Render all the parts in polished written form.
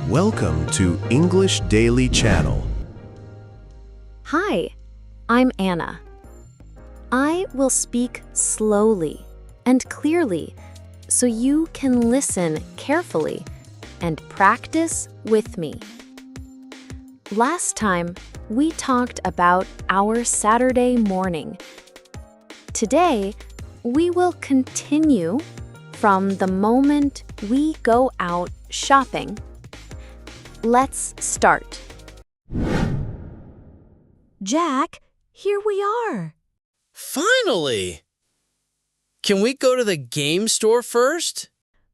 Welcome to English Daily Channel. Hi, I'm Anna. I will speak slowly and clearly so you can listen carefully and practice with me. Last time, we talked about our Saturday morning. Today, we will continue from the moment we go out shopping. Let's start. Jack, here we are. Finally! Can we go to the game store first?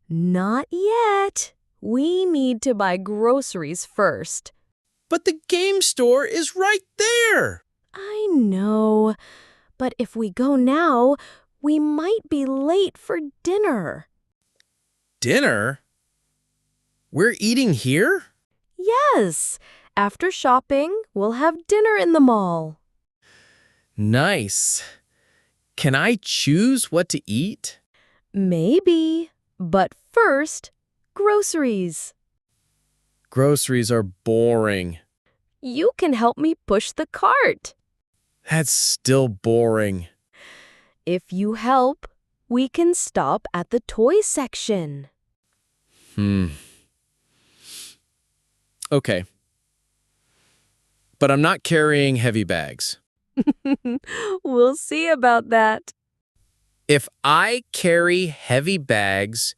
Not yet. We need to buy groceries first. But the game store is right there! I know, but if we go now, we might be late for dinner. Dinner? We're eating here? Yes, after shopping, we'll have dinner in the mall. Nice. Can I choose what to eat? Maybe, but first, groceries. Groceries are boring. You can help me push the cart. That's still boring. If you help, we can stop at the toy section. Okay. But I'm not carrying heavy bags. We'll see about that. If I carry heavy bags,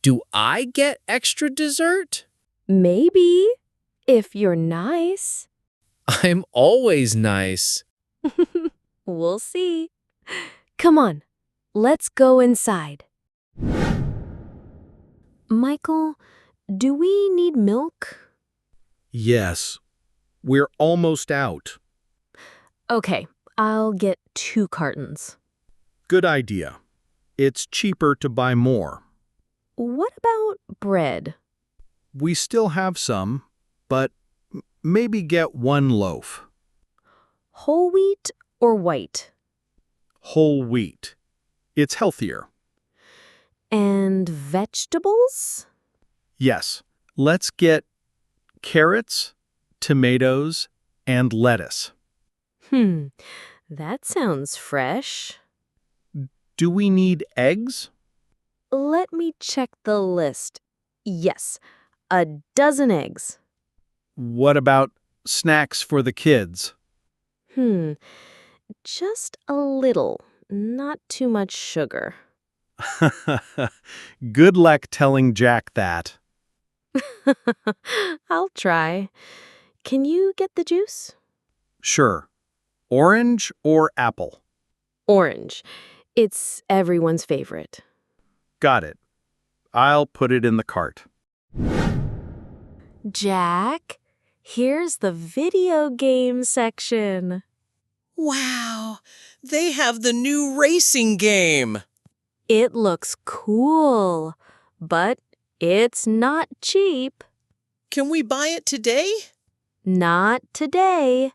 do I get extra dessert? Maybe, if you're nice. I'm always nice. We'll see. Come on, let's go inside. Michael, do we need milk? Yes, we're almost out. Okay, I'll get 2 cartons. Good idea. It's cheaper to buy more. What about bread? We still have some, but maybe get 1 loaf. Whole wheat or white? Whole wheat. It's healthier. And vegetables? Yes, let's get carrots, tomatoes, and lettuce. That sounds fresh. Do we need eggs? Let me check the list. Yes, a dozen eggs. What about snacks for the kids? Just a little, not too much sugar. Good luck telling Jack that. I'll try. Can you get the juice? Sure. Orange or apple? Orange. It's everyone's favorite. Got it. I'll put it in the cart. Jack, here's the video game section. Wow, they have the new racing game. It looks cool, but it's not cheap. Can we buy it today? Not today.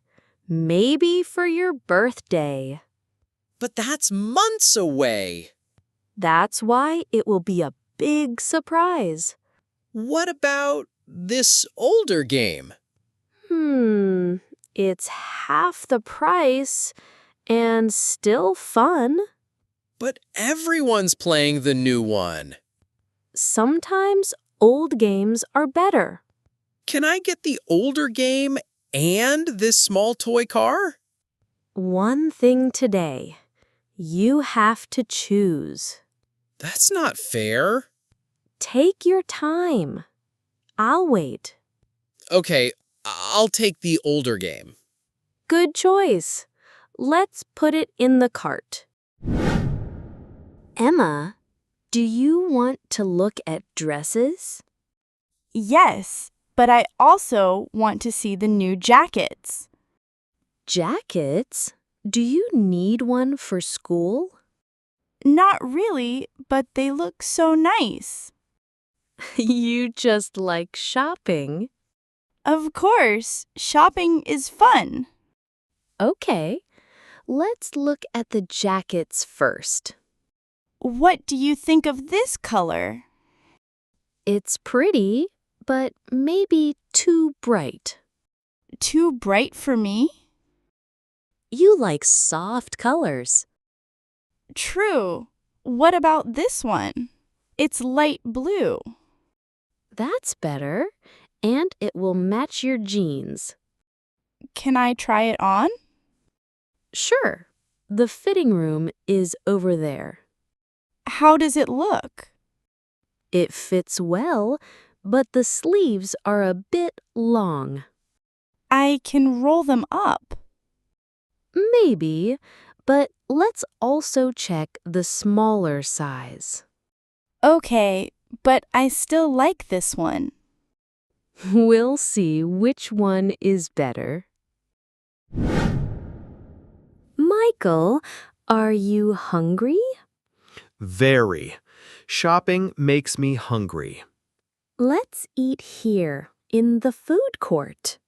Maybe for your birthday. But that's months away. That's why it will be a big surprise. What about this older game? It's half the price and still fun. But everyone's playing the new one. Sometimes old games are better. Can I get the older game and this small toy car? One thing today. You have to choose. That's not fair. Take your time. I'll wait. Okay, I'll take the older game. Good choice. Let's put it in the cart. Emma, do you want to look at dresses? Yes, but I also want to see the new jackets. Jackets? Do you need one for school? Not really, but they look so nice. You just like shopping. Of course, shopping is fun. Okay, let's look at the jackets first. What do you think of this color? It's pretty, but maybe too bright. Too bright for me? You like soft colors. True. What about this one? It's light blue. That's better, and it will match your jeans. Can I try it on? Sure, the fitting room is over there. How does it look? It fits well, but the sleeves are a bit long. I can roll them up. Maybe, but let's also check the smaller size. Okay, but I still like this one. We'll see which one is better. Michael, are you hungry? Very. Shopping makes me hungry. Let's eat here, in the food court.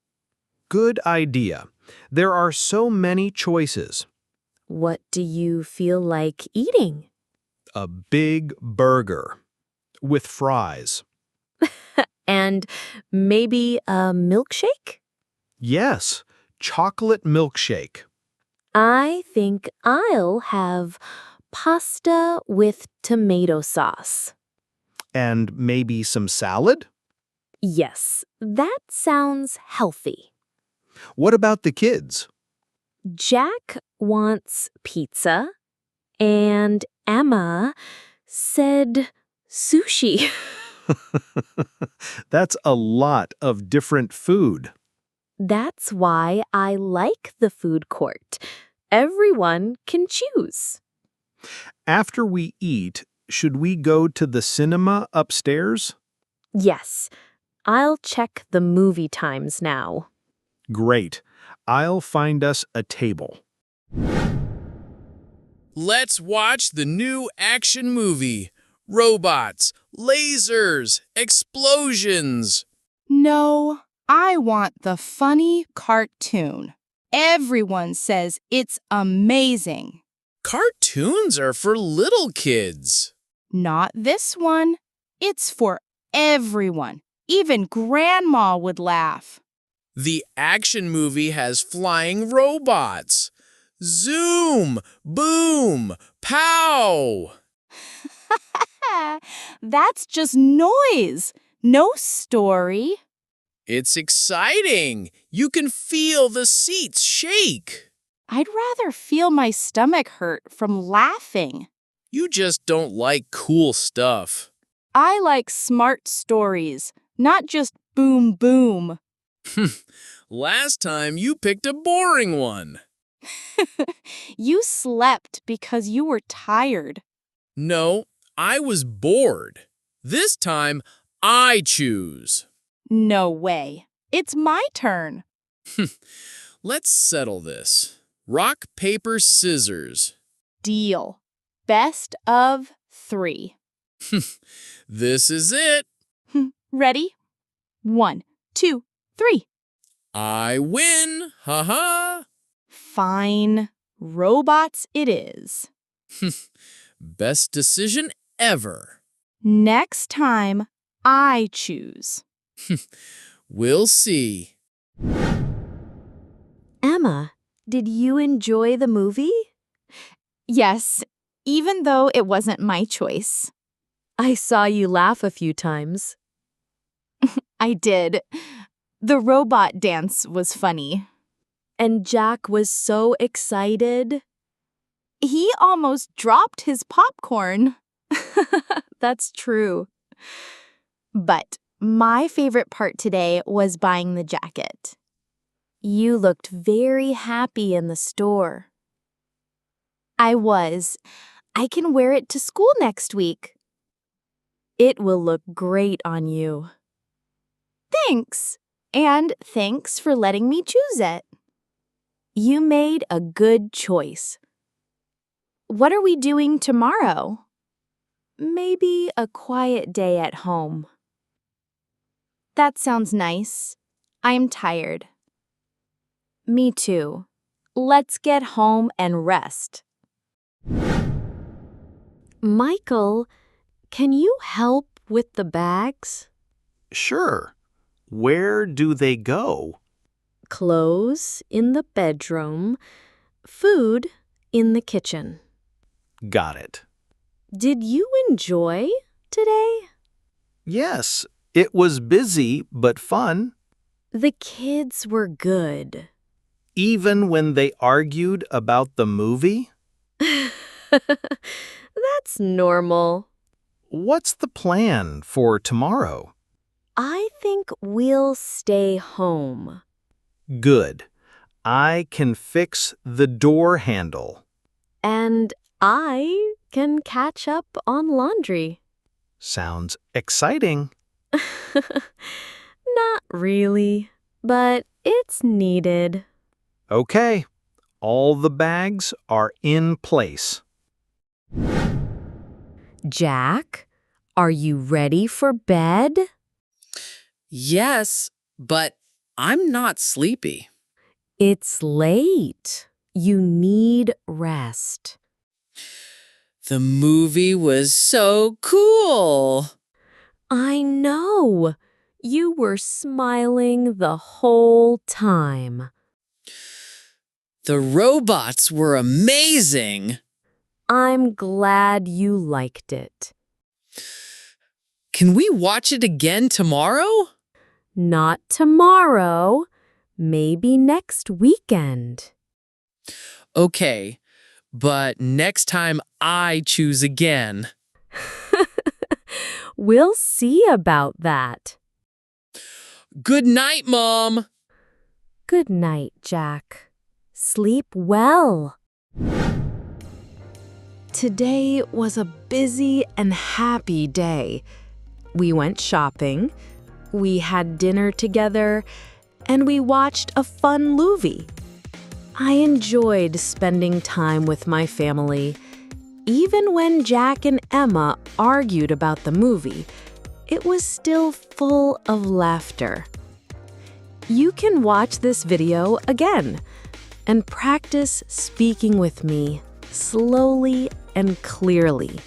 Good idea. There are so many choices. What do you feel like eating? A big burger with fries. And maybe a milkshake? Yes, chocolate milkshake. I think I'll have pasta with tomato sauce. And maybe some salad? Yes, that sounds healthy. What about the kids? Jack wants pizza, and Emma said sushi. That's a lot of different food. That's why I like the food court. Everyone can choose. After we eat, should we go to the cinema upstairs? Yes, I'll check the movie times now. Great. I'll find us a table. Let's watch the new action movie. Robots, lasers, explosions. No, I want the funny cartoon. Everyone says it's amazing. Cartoons are for little kids. Not this one. It's for everyone. Even Grandma would laugh. The action movie has flying robots. Zoom, boom, pow. That's just noise. No story. It's exciting. You can feel the seats shake. I'd rather feel my stomach hurt from laughing. You just don't like cool stuff. I like smart stories, not just boom boom. Last time you picked a boring one. You slept because you were tired. No, I was bored. This time, I choose. No way. It's my turn. Let's settle this. Rock, paper, scissors. Deal. Best of 3. This is it. Ready? 1, 2, 3. I win. Ha-ha. Fine. Robots it is. Best decision ever. Next time, I choose. We'll see. Emma, did you enjoy the movie? Yes, even though it wasn't my choice. I saw you laugh a few times. I did. The robot dance was funny. And Jack was so excited. He almost dropped his popcorn. That's true. But my favorite part today was buying the jacket. You looked very happy in the store. I was. I can wear it to school next week. It will look great on you. Thanks. And thanks for letting me choose it. You made a good choice. What are we doing tomorrow? Maybe a quiet day at home. That sounds nice. I'm tired. Me too. Let's get home and rest. Michael, can you help with the bags? Sure. Where do they go? Clothes in the bedroom, food in the kitchen. Got it. Did you enjoy today? Yes, it was busy but fun, The kids were good. even when they argued about the movie. That's normal. What's the plan for tomorrow? I think we'll stay home. Good. I can fix the door handle. And I can catch up on laundry. Sounds exciting. Not really, but it's needed. Okay, all the bags are in place. Jack, are you ready for bed? Yes, but I'm not sleepy. It's late. You need rest. The movie was so cool. I know. You were smiling the whole time. The robots were amazing. I'm glad you liked it. Can we watch it again tomorrow? Not tomorrow, maybe next weekend. Okay, but next time I choose again. We'll see about that. Good night, Mom. Good night, Jack. Sleep well. Today was a busy and happy day. We went shopping, we had dinner together, and we watched a fun movie. I enjoyed spending time with my family. Even when Jack and Emma argued about the movie, it was still full of laughter. You can watch this video again and practice speaking with me slowly and clearly.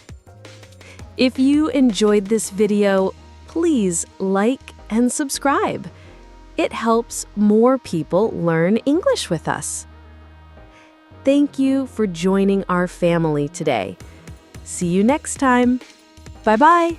If you enjoyed this video, please like and subscribe. It helps more people learn English with us. Thank you for joining our family today. See you next time. Bye-bye.